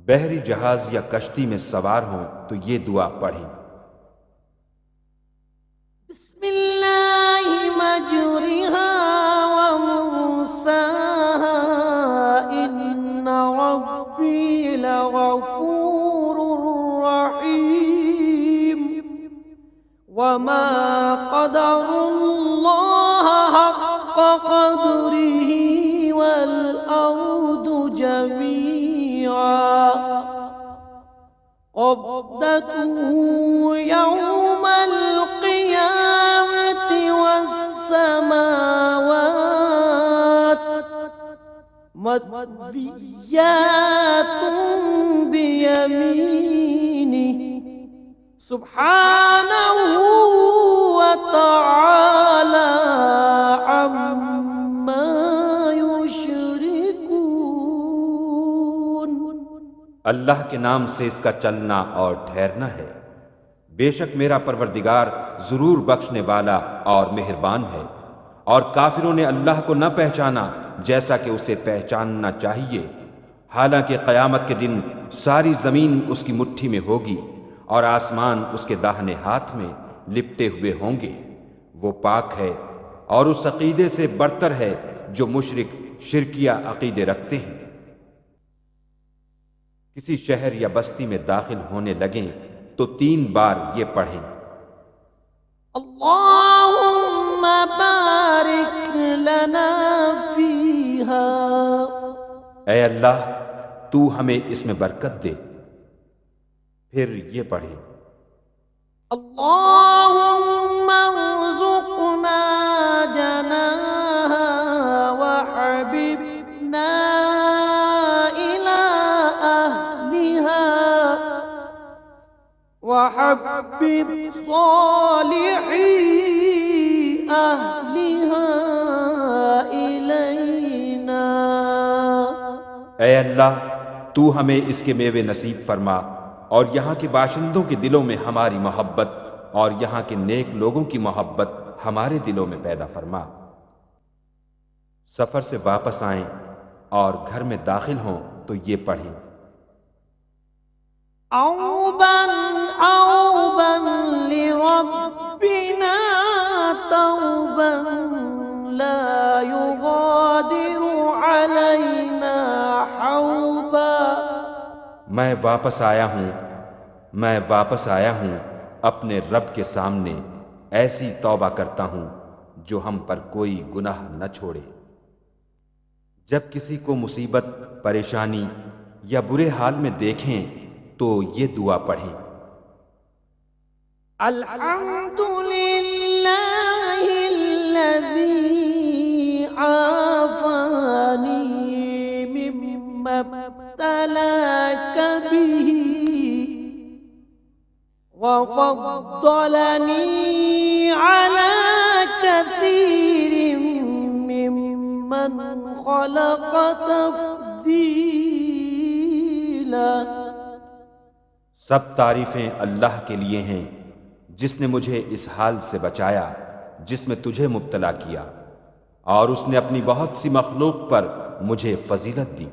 بحری جہاز یا کشتی میں سوار ہوں تو یہ دعا پڑھیں۔ بسم اللہ مجریہا ومرساہا ان ربی لغفور رحیم وما قدر اللہ حق قدرہ والارض جميعا قبضته يوم القيامة والسماوات مطويات بيمينه سبحانه وتعالى عما يشركون۔ اللہ کے نام سے اس کا چلنا اور ٹھہرنا ہے۔ بے شک میرا پروردگار ضرور بخشنے والا اور مہربان ہے۔ اور کافروں نے اللہ کو نہ پہچانا جیسا کہ اسے پہچاننا چاہیے، حالانکہ قیامت کے دن ساری زمین اس کی مٹھی میں ہوگی اور آسمان اس کے داہنے ہاتھ میں لپٹے ہوئے ہوں گے۔ وہ پاک ہے اور اس عقیدے سے برتر ہے جو مشرک شرکیہ عقیدے رکھتے ہیں۔ کسی شہر یا بستی میں داخل ہونے لگیں تو 3 بار یہ پڑھیں، اللہم بارک لنا فیہا، اے اللہ تو ہمیں اس میں برکت دے۔ پھر یہ پڑھیں، اللہم ارزقنا جناہا وحببنا وحبب صالحی اہلہا الینا۔ اے اللہ تو ہمیں اس کے میوے نصیب فرما اور یہاں کے باشندوں کے دلوں میں ہماری محبت اور یہاں کے نیک لوگوں کی محبت ہمارے دلوں میں پیدا فرما۔ سفر سے واپس آئیں اور گھر میں داخل ہوں تو یہ پڑھیں، اوبا لربنا توبا لا يغادر علينا حوبا۔ میں واپس آیا ہوں اپنے رب کے سامنے ایسی توبہ کرتا ہوں جو ہم پر کوئی گناہ نہ چھوڑے۔ جب کسی کو مصیبت، پریشانی یا برے حال میں دیکھیں تو یہ دعا پڑھیں، الحمد للہ الذی عافانی مما ابتلاک بہ وفضلنی علی کثیر ممن خلق تفضیلا۔ سب تعریفیں اللہ کے لیے ہیں جس نے مجھے اس حال سے بچایا جس میں تجھے مبتلا کیا، اور اس نے اپنی بہت سی مخلوق پر مجھے فضیلت دی۔